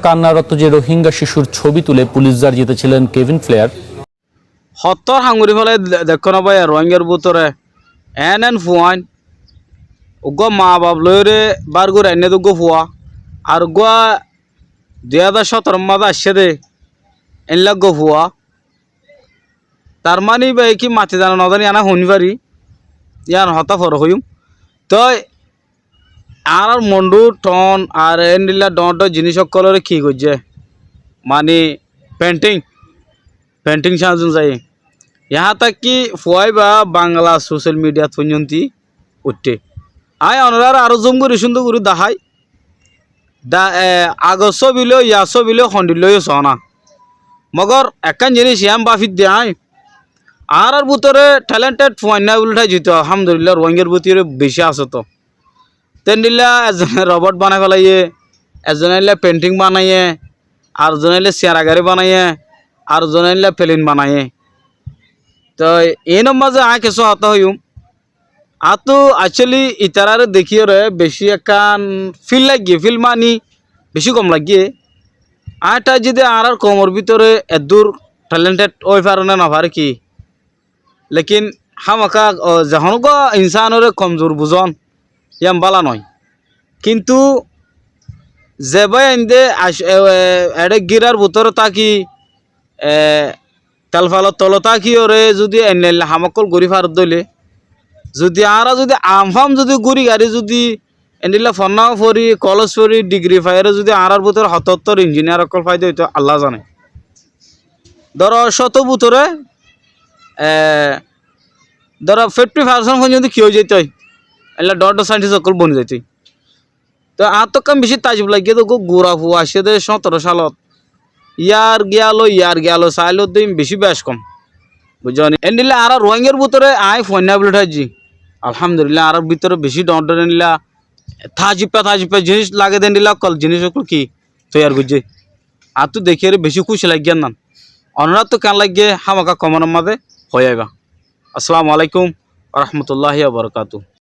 কান্নারত যে রোহিঙ্গা শিশুর ছবি তুলে পুলিশদার জিতেছিলেন কেভিন ফ্লেয়ার। সত্তর হাঙ্গুরি ফলে দেখো না ভাই রোহিঙ্গার ভিতরে এন ফুয়ান উগ মা বাপ লইরে বার করে এনে দুগ ফুয়া আর গুয়া 2017 মাঝে আসছে দে এনলা গো ফুয়া তার মানে ভাই কি মাতি জানা নজানি আনা শুনিবারি ইয়ান হতা ফর হইম তো আর মন্ডু টন আর এনডিলা ডট জিনিস সকলের কি করছে মানে পেন্টিং পেন্টিং সাহায্য চাই यहाँ तक कि ফুয়াই বা বাংলা সোশ্যাল মিডিয়া পর্যন্ত উঠে আয় অনার আরো জুম করে সুন্দর করে দেখাই আগস্ট বিলেও ইয়াস বিলেও খন্ডিলেও সনা মগর একান জিনিস ইয়াম বাফিত দেয় আর ভিতরে ট্যালেন্টেড ফুয়াইনা উল্টাই যেত আলহামদুলিল্লাহ রোহিঙ্গার ভিতরে বেশি আছে তো তেনদিল্লা এজনে রবট বানাই ফেলাইয়ে এজনে পেন্টিং বানাইয়ে আর জনে চেয়ারা গাড়ি বানাইয়ে আর জনে প্লেন বানাইয়ে তো এই মাঝে আয় কিছু হতা হইম আতো অ্যাকচুয়ালি ইতারারে দেখিয়ে রে বেশি একান ফিল লাগিয়ে ফিল মানি বেশি কম লাগিয়ে আয়টা যদি আর কমর ভিতরে এদূর ট্যালেন্টেড ওই পারে না পারে কি লেকিন হামাকা যখন ইনসানরে কমজোর বুঝন ইয়াম বালা নয় কিন্তু যেবাই এনে এডে গিরার ভিতরে তাকি তেলফালত তলতা কি ওরে যদি এনে হামাকল গড়ি ফারত দইলে যদি আর যদি আমফাম যদি গুড়ি গাড়ি যদি এনিলা ফন্নাও ফরি কলেজ ফরি ডিগ্রি ফাইরে যদি আর ভিতরে 77 ইঞ্জিনিয়ার অকল ফাইদে হইতো আল্লাহ জানে ধরো শত ভিতরে ধরো 50% পর্যন্ত কি হয়ে যেত এলা ডট সাইন্টিস্ট অকল বনে যেত তো আর তো কম বেশি তাজিব লাগিয়ে তো গোড়া ফুয়া আসে 17 সালত ইয়ার গিয়ালো চাইলো দিন বেশি বেশ কম বুঝলি এনিলা আর রোহিঙ্গার ভিতরে আয় ফন্যা বলে ঠাইছি আলহামদুলিল্লাহ আর ভিতরে বেশি ডট নিলা থাজিপা জিনিস লাগে দেন দিলা কল জিনিস কি তৈরি করছে আর তো দেখিয়ে বেশি খুশি লাগিয়ে না অনারা তো কেন লাগিয়ে হামাকা কমানোর মাঝে হয়ে আসসালামু আলাইকুম রহমতুল্লাহি ওয়া বারাকাতুহু।